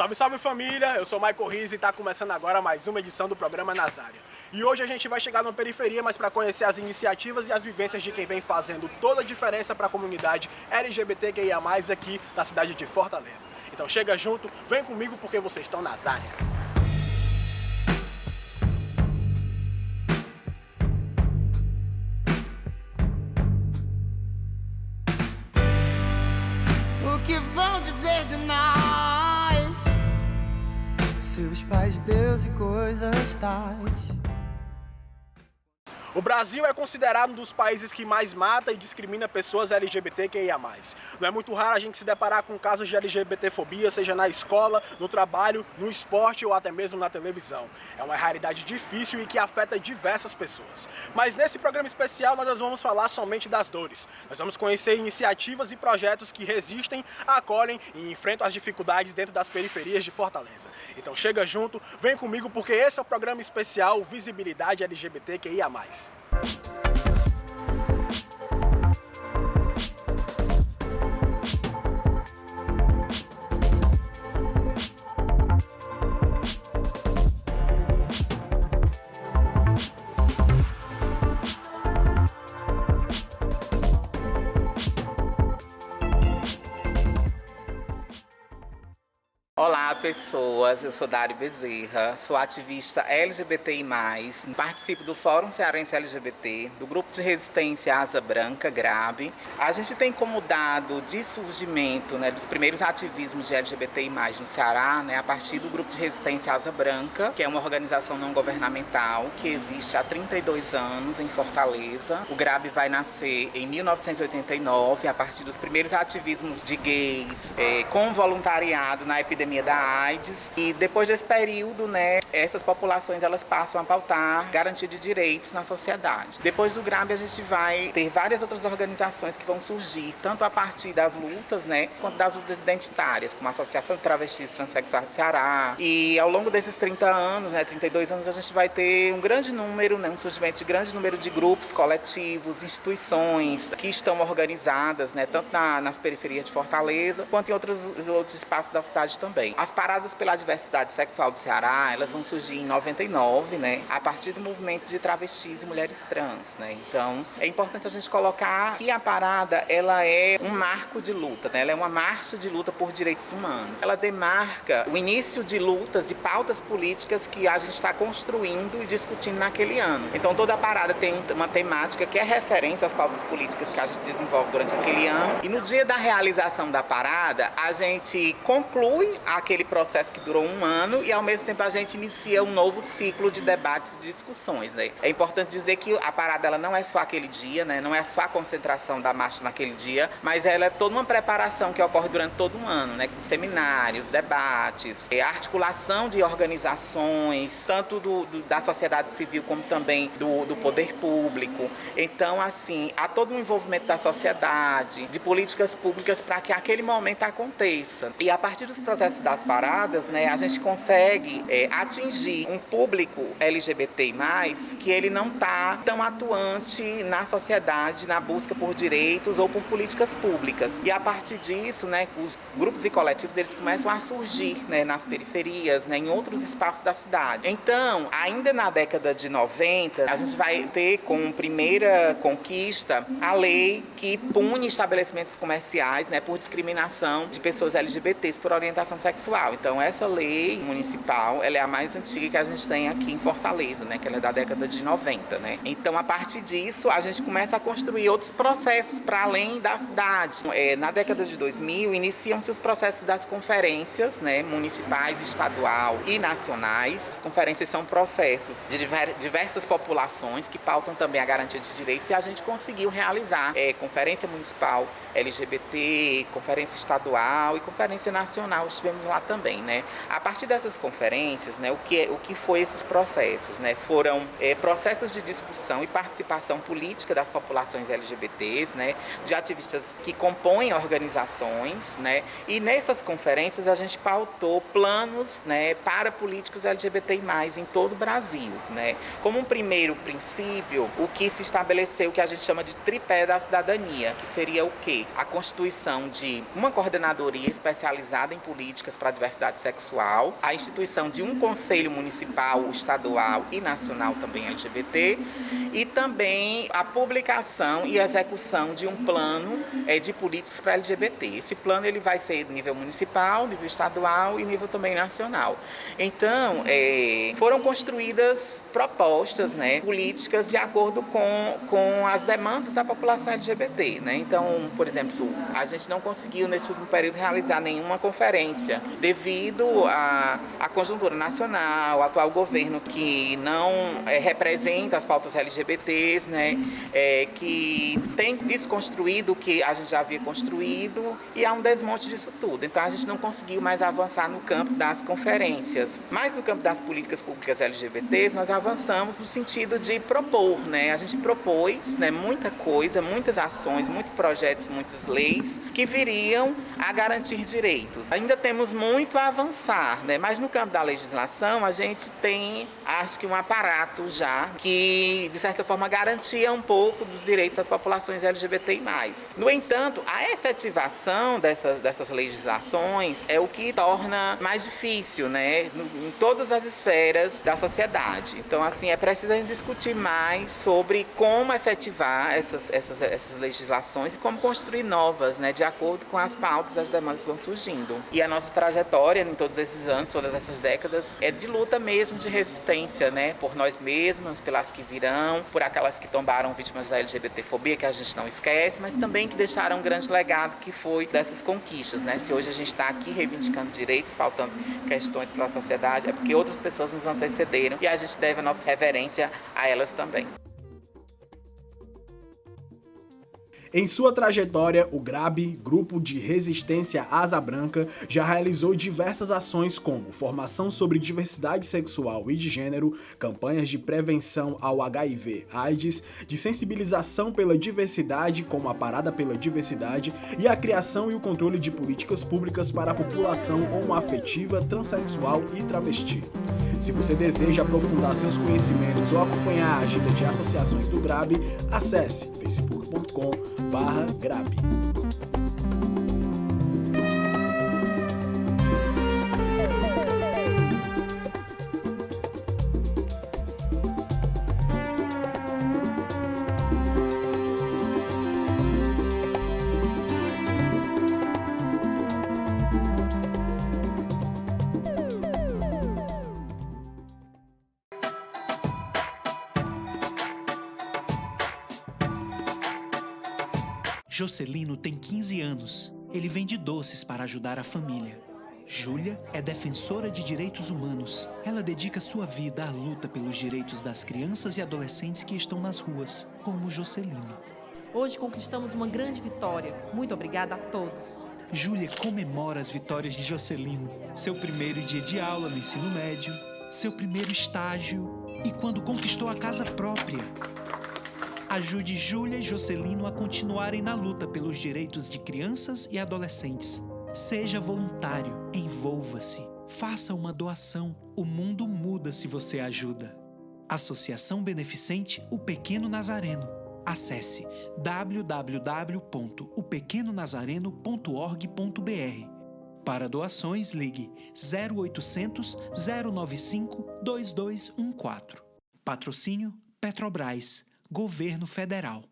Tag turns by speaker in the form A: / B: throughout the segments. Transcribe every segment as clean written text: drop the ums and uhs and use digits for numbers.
A: Salve, salve família, eu sou Michael Riz e está começando agora mais uma edição do programa Nazária. E hoje a gente vai chegar numa periferia, mas para conhecer as iniciativas e as vivências de quem vem fazendo toda a diferença para a comunidade LGBTQIA+, aqui na cidade de Fortaleza. Então chega junto, vem comigo porque vocês estão na Nazária.
B: O que vão dizer de nós? Seus pais de Deus e coisas tais.
A: O Brasil é considerado um dos países que mais mata e discrimina pessoas LGBTQIA+. Não é muito raro a gente se deparar com casos de LGBTfobia, seja na escola, no trabalho, no esporte ou até mesmo na televisão. É uma realidade difícil e que afeta diversas pessoas. Mas nesse programa especial nós vamos falar somente das dores. Nós vamos conhecer iniciativas e projetos que resistem, acolhem e enfrentam as dificuldades dentro das periferias de Fortaleza. Então chega junto, vem comigo porque esse é o programa especial Visibilidade LGBTQIA+.
C: Olá pessoas, eu sou Dário Bezerra, sou ativista LGBTI+, participo do Fórum Cearense LGBT, do Grupo de Resistência Asa Branca, GRAB. A gente tem como dado de surgimento dos primeiros ativismos de LGBTI+, no Ceará, a partir do Grupo de Resistência Asa Branca, que é uma organização não governamental que existe há 32 anos em Fortaleza. O GRAB vai nascer em 1989, a partir dos primeiros ativismos de gays com voluntariado na epidemia da AIDS, e depois desse período, essas populações elas passam a pautar garantia de direitos na sociedade. Depois do GRAB a gente vai ter várias outras organizações que vão surgir, tanto a partir das lutas, quanto das lutas identitárias, como a Associação de Travestis e Transsexuais do Ceará. E ao longo desses 30 anos, 32 anos, a gente vai ter um grande número, um surgimento de grande número de grupos, coletivos, instituições que estão organizadas, tanto nas periferias de Fortaleza, quanto em outros espaços da cidade também. As paradas pela diversidade sexual do Ceará, elas vão surgir em 99, a partir do movimento de travestis e mulheres trans, Então, é importante a gente colocar que a parada, ela é um marco de luta, Ela é uma marcha de luta por direitos humanos. Ela demarca o início de lutas, de pautas políticas que a gente está construindo e discutindo naquele ano. Então, toda a parada tem uma temática que é referente às pautas políticas que a gente desenvolve durante aquele ano. E no dia da realização da parada, a gente conclui aquele processo que durou um ano e ao mesmo tempo a gente inicia um novo ciclo de debates e discussões, É importante dizer que a parada ela não é só aquele dia, não é só a concentração da marcha naquele dia, mas ela é toda uma preparação que ocorre durante todo um ano, com seminários, debates, articulação de organizações, tanto da sociedade civil como também do poder público. Então, assim, há todo um envolvimento da sociedade, de políticas públicas para que aquele momento aconteça. E a partir dos processos das paradas, a gente consegue atingir um público LGBTI+, que ele não está tão atuante na sociedade, na busca por direitos ou por políticas públicas. E a partir disso, os grupos e coletivos, eles começam a surgir, nas periferias, em outros espaços da cidade. Então, ainda na década de 90, a gente vai ter como primeira conquista a lei que pune estabelecimentos comerciais, por discriminação de pessoas LGBTs por orientação sexual. Então, essa lei municipal, ela é a mais antiga que a gente tem aqui em Fortaleza, que ela é da década de 90, Então, a partir disso, a gente começa a construir outros processos para além da cidade. Na década de 2000, iniciam-se os processos das conferências, municipais, estadual e nacionais. As conferências são processos de diversas populações que pautam também a garantia de direitos, e a gente conseguiu realizar conferência municipal LGBT, conferência estadual e conferência nacional, estivemos lá também, A partir dessas conferências, o que foi esses processos, Foram processos de discussão e participação política das populações LGBTs, de ativistas que compõem organizações, E nessas conferências a gente pautou planos, para políticos LGBTI+, em todo o Brasil, Como um primeiro princípio, o que se estabeleceu, que a gente chama de tripé da cidadania, que seria o quê? A constituição de uma coordenadoria especializada em política políticas para a diversidade sexual, a instituição de um conselho municipal, estadual e nacional também LGBT, e também a publicação e execução de um plano de políticas para LGBT. Esse plano ele vai ser nível municipal, nível estadual e nível também nacional. Então, foram construídas propostas, né, políticas de acordo com as demandas da população LGBT. Né? Então, por exemplo, a gente não conseguiu nesse último período realizar nenhuma conferência devido à conjuntura nacional, ao atual governo que não representa as pautas LGBTs, né, que tem desconstruído o que a gente já havia construído e há um desmonte disso tudo. Então a gente não conseguiu mais avançar no campo das conferências. Mas no campo das políticas públicas LGBTs nós avançamos no sentido de propor, né? A gente propôs, né, muita coisa, muitas ações, muitos projetos, muitas leis que viriam a garantir direitos. Ainda temos muito a avançar, né? Mas no campo da legislação a gente tem, acho que um aparato já que de certa forma garantia um pouco dos direitos das populações LGBTI+. No entanto, a efetivação dessas legislações é o que torna mais difícil, né, em todas as esferas da sociedade. Então, assim, é preciso a gente discutir mais sobre como efetivar essas legislações e como construir novas, né, de acordo com as pautas, as demandas que vão surgindo. E a nossa trajetória em todos esses anos, todas essas décadas, é de luta mesmo, de resistência, né, por nós mesmas, pelas que virão, por aquelas que tombaram vítimas da LGBTfobia, que a gente não esquece, mas também que deixaram um grande legado que foi dessas conquistas, né? Se hoje a gente está aqui reivindicando direitos, pautando questões para a sociedade, é porque outras pessoas nos antecederam e a gente deve a nossa reverência a elas também.
A: Em sua trajetória, o GRAB, Grupo de Resistência Asa Branca, já realizou diversas ações como formação sobre diversidade sexual e de gênero, campanhas de prevenção ao HIV/AIDS, de sensibilização pela diversidade, como a Parada pela Diversidade, e a criação e o controle de políticas públicas para a população homoafetiva, transexual e travesti. Se você deseja aprofundar seus conhecimentos ou acompanhar a agenda de associações do GRAB, acesse facebook.com/GRAB.
D: Jocelino tem 15 anos. Ele vende doces para ajudar a família. Júlia é defensora de direitos humanos. Ela dedica sua vida à luta pelos direitos das crianças e adolescentes que estão nas ruas, como Jocelino.
E: Hoje conquistamos uma grande vitória. Muito obrigada a todos.
D: Júlia comemora as vitórias de Jocelino. Seu primeiro dia de aula no ensino médio, seu primeiro estágio e quando conquistou a casa própria. Ajude Júlia e Jocelino a continuarem na luta pelos direitos de crianças e adolescentes. Seja voluntário, envolva-se, faça uma doação. O mundo muda se você ajuda. Associação Beneficente O Pequeno Nazareno. Acesse www.opequenonazareno.org.br. Para doações, ligue 0800 095 2214. Patrocínio Petrobras. Governo Federal.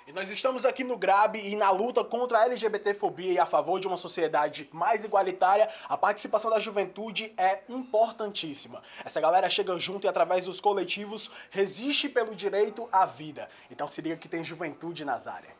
A: E nós estamos aqui no GRAB e na luta contra a LGBTfobia e a favor de uma sociedade mais igualitária, a participação da juventude é importantíssima. Essa galera chega junto e através dos coletivos resiste pelo direito à vida. Então se liga que tem juventude nas áreas.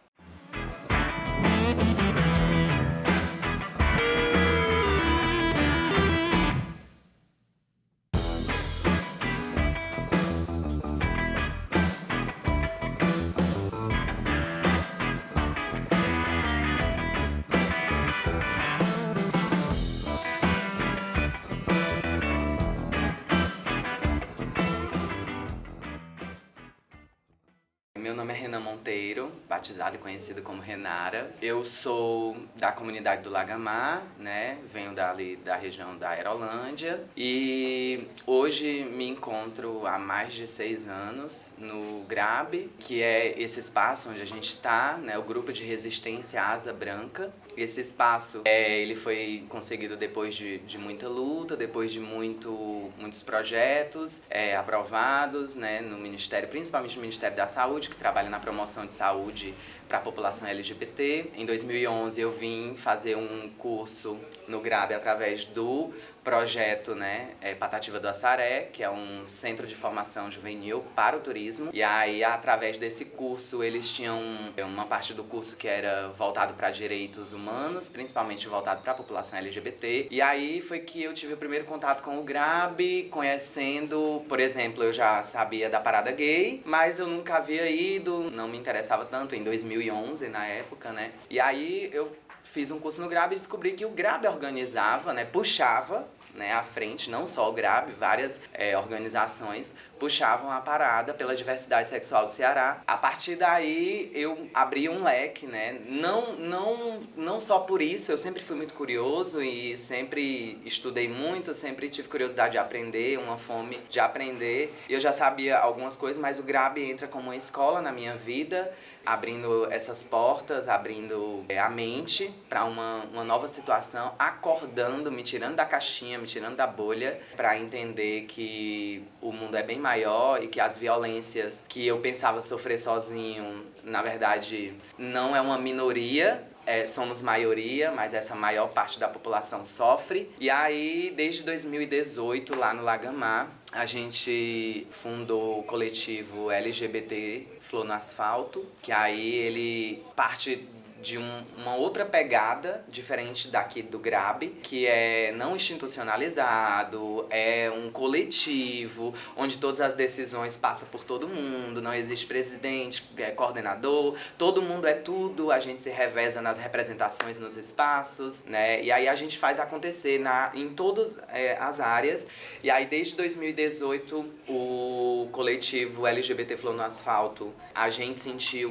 F: Meu nome é Renan Monteiro, batizado e conhecido como Renara. Eu sou da comunidade do Lagamar, né? Venho dali da região da Aerolândia e hoje me encontro há mais de 6 anos no GRAB, que é esse espaço onde a gente está, né? O Grupo de Resistência Asa Branca. Esse espaço ele foi conseguido depois de muita luta, depois de muitos projetos aprovados, né, no Ministério, principalmente no Ministério da Saúde, que trabalha na promoção de saúde para a população LGBT. Em 2011 eu vim fazer um curso no GRAB através do projeto, né, Patativa do Assaré, que é um centro de formação juvenil para o turismo. E aí, através desse curso, eles tinham uma parte do curso que era voltado para direitos humanos, principalmente voltado para a população LGBT. E aí foi que eu tive o primeiro contato com o GRAB, conhecendo, por exemplo, eu já sabia da parada gay, mas eu nunca havia ido, não me interessava tanto, em 2011, na época, né. E aí eu fiz um curso no GRAB e descobri que o GRAB organizava, né, puxava, né, à frente, não só o GRAB, várias organizações puxavam a parada pela diversidade sexual do Ceará. A partir daí, eu abri um leque, né, não só por isso, eu sempre fui muito curioso e sempre estudei muito, sempre tive curiosidade de aprender, uma fome de aprender. Eu já sabia algumas coisas, mas o GRAB entra como uma escola na minha vida, abrindo essas portas, abrindo a mente para uma nova situação, acordando, me tirando da caixinha, me tirando da bolha, para entender que o mundo é bem maior e que as violências que eu pensava sofrer sozinho, na verdade, não é uma minoria. Somos maioria, mas essa maior parte da população sofre. E aí, desde 2018, lá no Lagamar, a gente fundou o coletivo LGBT Flor no Asfalto, que aí ele parte de uma outra pegada, diferente daqui do GRAB, que é não institucionalizado, é um coletivo, onde todas as decisões passam por todo mundo, não existe presidente, coordenador, todo mundo é tudo, a gente se reveza nas representações nos espaços, né? E aí a gente faz acontecer em todas as áreas. E aí desde 2018, o coletivo LGBT Flor no Asfalto, a gente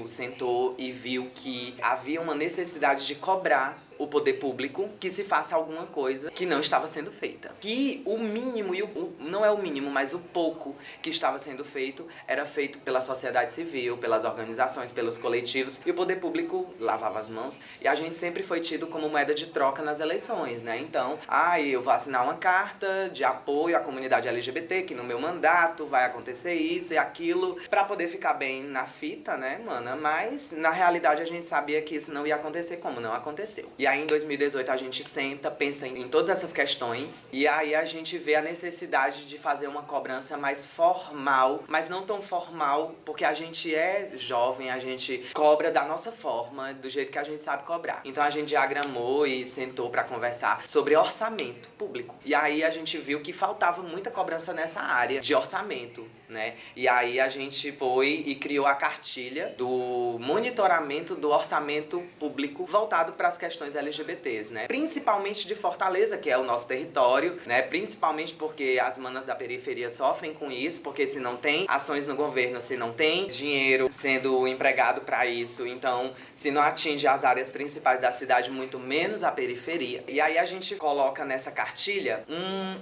F: sentou e viu que havia uma necessidade de cobrar o poder público que se faça alguma coisa que não estava sendo feita. Que o mínimo, não é o mínimo, mas o pouco que estava sendo feito era feito pela sociedade civil, pelas organizações, pelos coletivos, e o poder público lavava as mãos. E a gente sempre foi tido como moeda de troca nas eleições, né? Então, eu vou assinar uma carta de apoio à comunidade LGBT, que no meu mandato vai acontecer isso e aquilo, pra poder ficar bem na fita, né, mana? Mas, na realidade, a gente sabia que isso não ia acontecer, como não aconteceu. E aí, em 2018, a gente senta, pensa em todas essas questões, e aí a gente vê a necessidade de fazer uma cobrança mais formal, mas não tão formal, porque a gente é jovem, a gente cobra da nossa forma, do jeito que a gente sabe cobrar. Então a gente diagramou e sentou pra conversar sobre orçamento público. E aí a gente viu que faltava muita cobrança nessa área de orçamento, né? E aí a gente foi e criou a cartilha do monitoramento do orçamento público voltado para as questões LGBTs, né? Principalmente de Fortaleza, que é o nosso território, né? Principalmente porque as manas da periferia sofrem com isso, porque se não tem ações no governo, se não tem dinheiro sendo empregado para isso, então se não atinge as áreas principais da cidade, muito menos a periferia. E aí a gente coloca nessa cartilha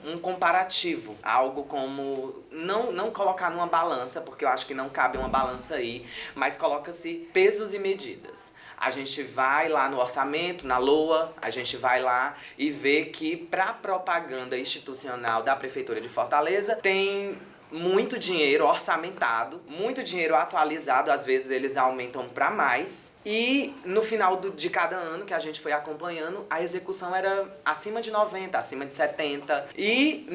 F: um comparativo, algo como não colocar numa balança, porque eu acho que não cabe uma balança aí, mas coloca-se pesos e medidas. A gente vai lá no orçamento, na LOA, a gente vai lá e vê que para propaganda institucional da Prefeitura de Fortaleza tem muito dinheiro orçamentado, muito dinheiro atualizado, às vezes eles aumentam para mais. E no final de cada ano que a gente foi acompanhando, a execução era acima de 90, acima de 70. E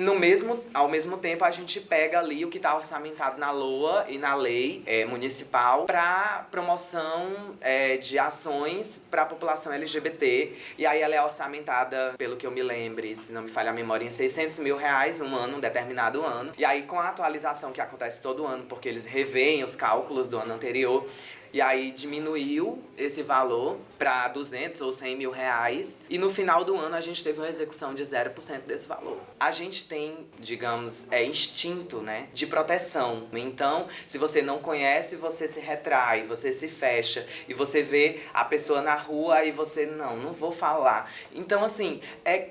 F: ao mesmo tempo a gente pega ali o que está orçamentado na LOA e na lei municipal para promoção de ações para a população LGBT. E aí ela é orçamentada, pelo que eu me lembre, se não me falha a memória, em R$600 mil um determinado ano. E aí com a atualização que acontece todo ano, porque eles revêem os cálculos do ano anterior, E aí diminuiu esse valor para 200 ou 100 mil reais. E no final do ano a gente teve uma execução de 0% desse valor. A gente tem, digamos, instinto, né, de proteção. Então, se você não conhece, você se retrai, você se fecha. E você vê a pessoa na rua e você, não vou falar. Então, assim,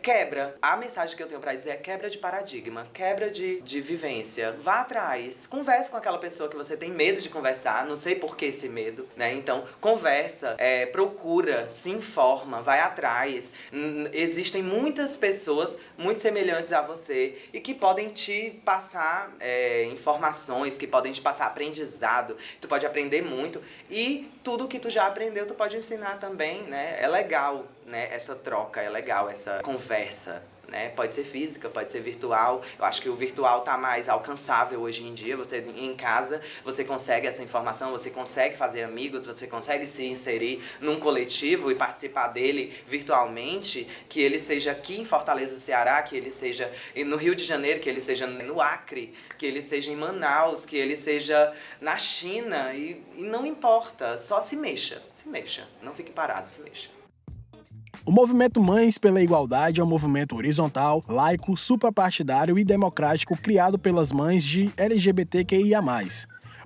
F: quebra. A mensagem que eu tenho para dizer é quebra de paradigma, quebra de vivência. Vá atrás, converse com aquela pessoa que você tem medo de conversar, não sei por que esse medo, né? Então, conversa, procura, se informa, vai atrás. Existem muitas pessoas muito semelhantes a você e que podem te passar informações, que podem te passar aprendizado. Tu pode aprender muito e tudo que tu já aprendeu, tu pode ensinar também, né? É legal, né? Essa troca, é legal essa conversa. Né? Pode ser física, pode ser virtual. Eu acho que o virtual está mais alcançável hoje em dia. Você em casa, você consegue essa informação, você consegue fazer amigos, você consegue se inserir num coletivo e participar dele virtualmente, que ele seja aqui em Fortaleza, Ceará, que ele seja no Rio de Janeiro, que ele seja no Acre, que ele seja em Manaus, que ele seja na China, e não importa, só se mexa, não fique parado, se mexa.
A: O movimento Mães pela Igualdade é um movimento horizontal, laico, suprapartidário e democrático criado pelas mães de LGBTQIA+.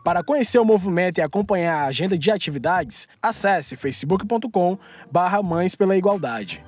A: Para conhecer o movimento e acompanhar a agenda de atividades, acesse facebook.com/Mães pela Igualdade.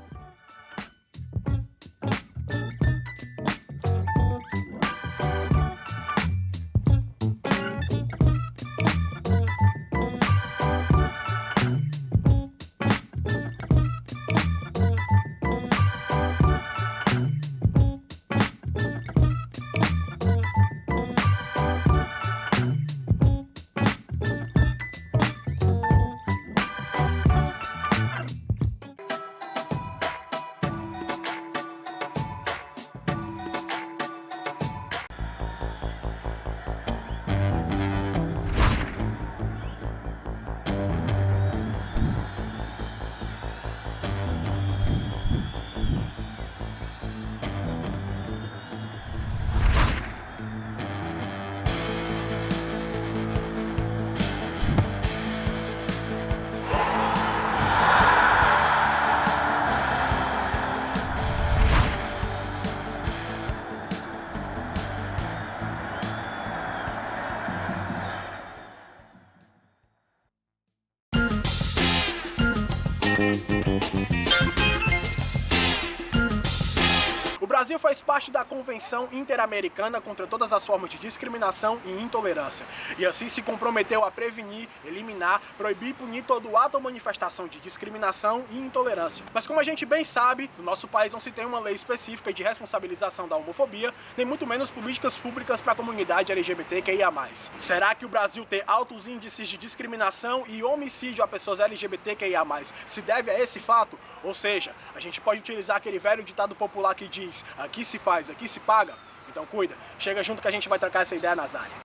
A: O Brasil faz parte da Convenção Interamericana contra todas as formas de discriminação e intolerância, e assim se comprometeu a prevenir, eliminar, proibir e punir todo ato ou manifestação de discriminação e intolerância. Mas como a gente bem sabe, no nosso país não se tem uma lei específica de responsabilização da homofobia, nem muito menos políticas públicas para a comunidade LGBTQIA+. Será que o Brasil ter altos índices de discriminação e homicídio a pessoas LGBTQIA+, se deve a esse fato? Ou seja, a gente pode utilizar aquele velho ditado popular que diz: aqui se faz, aqui se paga. Então cuida, chega junto que a gente vai trocar essa ideia nas áreas.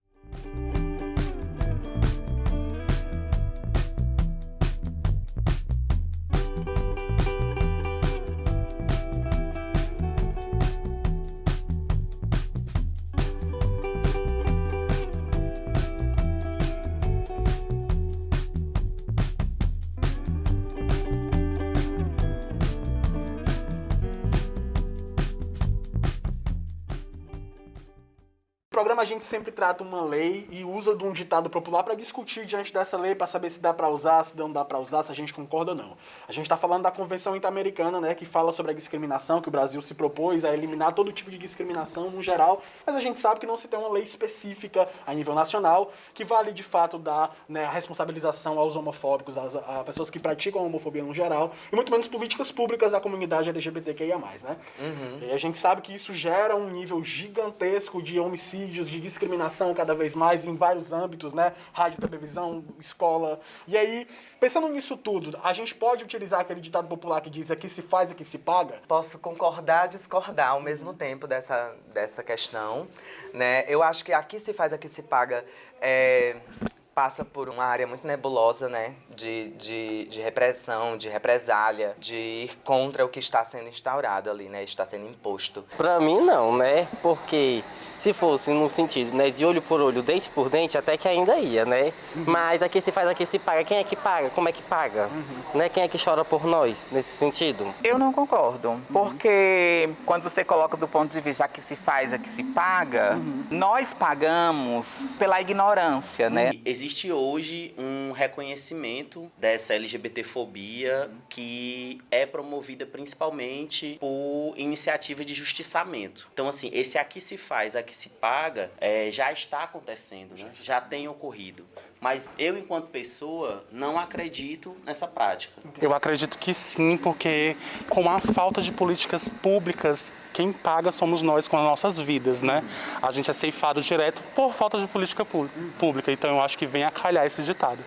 A: No programa a gente sempre trata uma lei e usa de um ditado popular para discutir diante dessa lei, para saber se dá para usar, se não dá para usar, se a gente concorda ou não. A gente está falando da Convenção Interamericana, né, que fala sobre a discriminação, que o Brasil se propôs a eliminar todo tipo de discriminação no geral, mas a gente sabe que não se tem uma lei específica a nível nacional que vale de fato dar, né, a responsabilização aos homofóbicos, a pessoas que praticam a homofobia no geral, e muito menos políticas públicas à comunidade LGBTQIA+, né? E a gente sabe que isso gera um nível gigantesco de homicídios, de discriminação cada vez mais em vários âmbitos, né? Rádio, televisão, escola. E aí, pensando nisso tudo, a gente pode utilizar aquele ditado popular que diz: aqui se faz, aqui se paga?
G: Posso concordar e discordar ao mesmo tempo dessa questão, né? Eu acho que aqui se faz, aqui se paga passa por uma área muito nebulosa, né? de repressão, de represália, de ir contra o que está sendo instaurado ali, né? Está sendo imposto.
H: Pra mim não, né? Porque se fosse no sentido, né, de olho por olho, dente por dente, até que ainda ia, né? Mas aqui se faz, aqui se paga. Quem é que paga? Como é que paga? Né? Quem é que chora por nós, nesse sentido?
C: Eu não concordo, porque quando você coloca do ponto de vista aqui se faz, aqui se paga, nós pagamos pela ignorância, né?
I: Existe hoje um reconhecimento dessa LGBTfobia que é promovida principalmente por iniciativa de justiçamento. Então, assim, esse aqui se faz, aqui se paga, já está acontecendo, né? Já tem ocorrido. Mas eu, enquanto pessoa, não acredito nessa prática.
J: Eu acredito que sim, porque com a falta de políticas públicas, quem paga somos nós com as nossas vidas, né? A gente é ceifado direto por falta de política pública, então eu acho que vem a calhar esse ditado.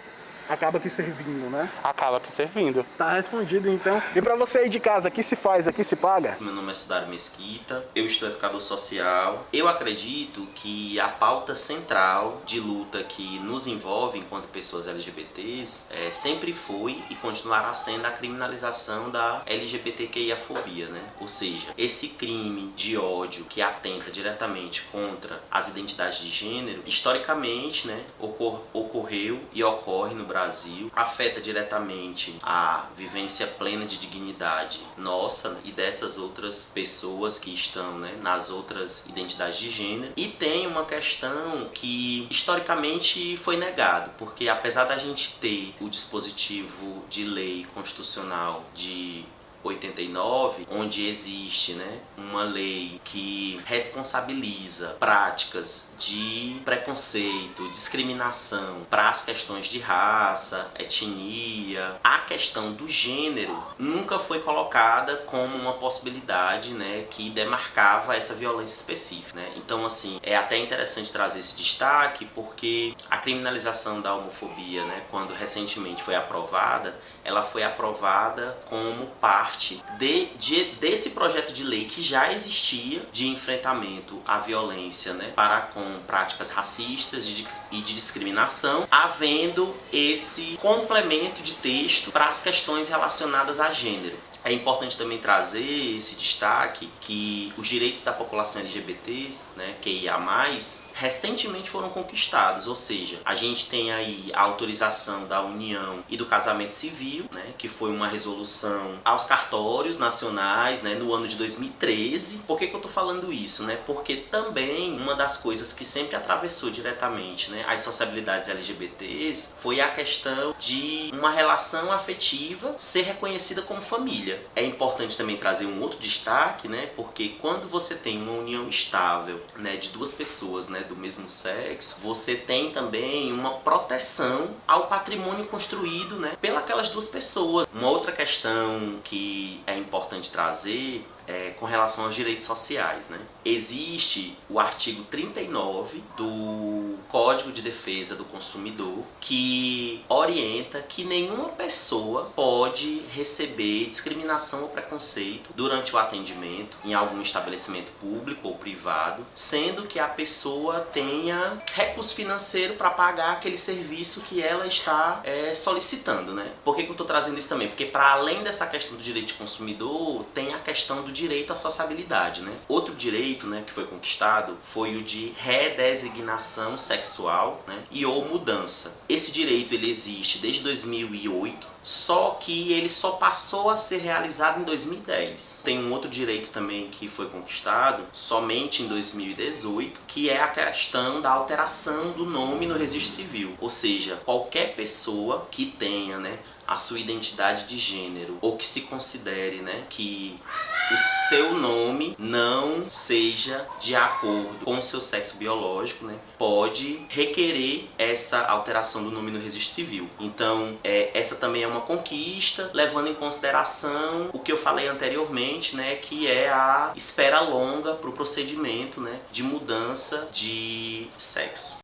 A: Acaba que servindo, né?
J: Acaba que servindo.
A: Tá respondido, então. E pra você aí de casa, aqui se faz, aqui se paga?
I: Meu nome é Sudário Mesquita, eu estou educador social. Eu acredito que a pauta central de luta que nos envolve enquanto pessoas LGBTs sempre foi e continuará sendo a criminalização da LGBTQIA-fobia, né? Ou seja, esse crime de ódio que atenta diretamente contra as identidades de gênero, historicamente, né, ocorreu e ocorre no Brasil, afeta diretamente a vivência plena de dignidade nossa e dessas outras pessoas que estão, né, nas outras identidades de gênero. E tem uma questão que historicamente foi negado, porque apesar da gente ter o dispositivo de lei constitucional de 89, onde existe, né, uma lei que responsabiliza práticas de preconceito, discriminação para as questões de raça, etnia, a questão do gênero nunca foi colocada como uma possibilidade, né, que demarcava essa violência específica, né? Então, assim, é até interessante trazer esse destaque, porque a criminalização da homofobia, né, quando recentemente foi aprovada, ela foi aprovada como parte desse projeto de lei que já existia de enfrentamento à violência, né, para com práticas racistas e de discriminação, havendo esse complemento de texto para as questões relacionadas a gênero. É importante também trazer esse destaque que os direitos da população LGBTs, né, QIA+, recentemente foram conquistados, ou seja, a gente tem aí a autorização da união e do casamento civil, né, que foi uma resolução aos cartórios nacionais, né, no ano de 2013. Por que eu tô falando isso, né? Porque também uma das coisas que sempre atravessou diretamente, né, as sociabilidades LGBTs foi a questão de uma relação afetiva ser reconhecida como família. É importante também trazer um outro destaque, né, porque quando você tem uma união estável, né, de duas pessoas, né, do mesmo sexo, você tem também uma proteção ao patrimônio construído, né, pelas duas pessoas. Uma outra questão que é importante trazer com relação aos direitos sociais, né? Existe o artigo 39 do Código de Defesa do Consumidor que orienta que nenhuma pessoa pode receber discriminação ou preconceito durante o atendimento em algum estabelecimento público ou privado, sendo que a pessoa tenha recurso financeiro para pagar aquele serviço que ela está solicitando, né? Por que eu estou trazendo isso também? Porque para além dessa questão do direito de consumidor, tem a questão do direito à sociabilidade, né? Outro direito, né, que foi conquistado foi o de redesignação sexual, né, e ou mudança. Esse direito ele existe desde 2008, só que ele só passou a ser realizado em 2010. Tem um outro direito também que foi conquistado somente em 2018, que é a questão da alteração do nome no registro civil. Ou seja, qualquer pessoa que tenha, né, a sua identidade de gênero ou que se considere, né, que o seu nome não seja de acordo com o seu sexo biológico, né, pode requerer essa alteração do nome no registro civil. Então, essa também é uma conquista, levando em consideração o que eu falei anteriormente, né, que é a espera longa para o procedimento, né, de mudança de sexo.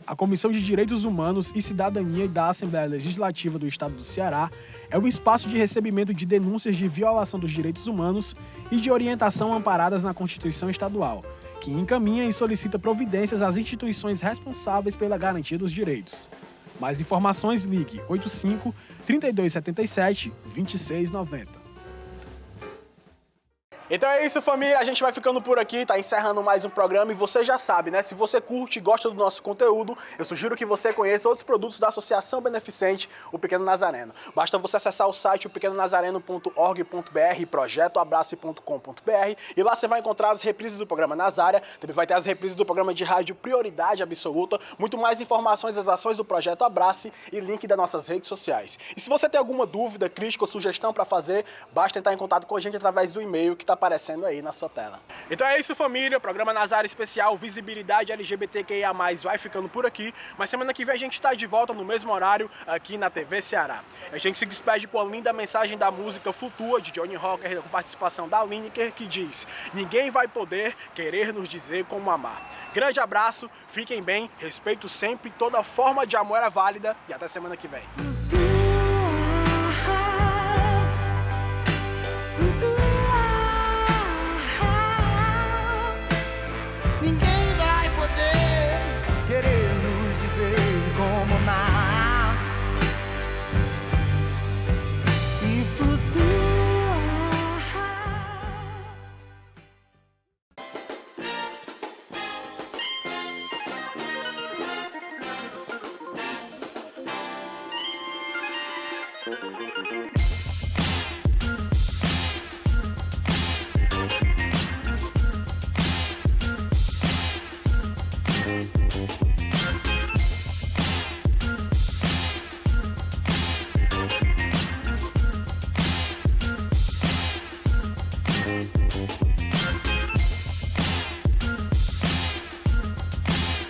A: A Comissão de Direitos Humanos e Cidadania da Assembleia Legislativa do Estado do Ceará é o espaço de recebimento de denúncias de violação dos direitos humanos e de orientação amparadas na Constituição Estadual, que encaminha e solicita providências às instituições responsáveis pela garantia dos direitos. Mais informações, ligue 3277 2690. Então é isso, família, a gente vai ficando por aqui, tá encerrando mais um programa e você já sabe, né? Se você curte e gosta do nosso conteúdo, eu sugiro que você conheça outros produtos da Associação Beneficente O Pequeno Nazareno. Basta você acessar o site opequenonazareno.org.br, projetoabrace.com.br e lá você vai encontrar as reprises do programa Nazária, também vai ter as reprises do programa de rádio Prioridade Absoluta, muito mais informações das ações do Projeto Abrace e link das nossas redes sociais. E se você tem alguma dúvida, crítica ou sugestão para fazer, basta entrar em contato com a gente através do e-mail que está aparecendo aí na sua tela. Então é isso, família, o programa Nazária Especial Visibilidade LGBTQIA+, vai ficando por aqui, mas semana que vem a gente está de volta no mesmo horário aqui na TV Ceará. A gente se despede por linda mensagem da música Flutua, de Johnny Rocker, com participação da Lineker, que diz: ninguém vai poder querer nos dizer como amar. Grande abraço, fiquem bem, respeito sempre, toda forma de amor é válida e até semana que vem.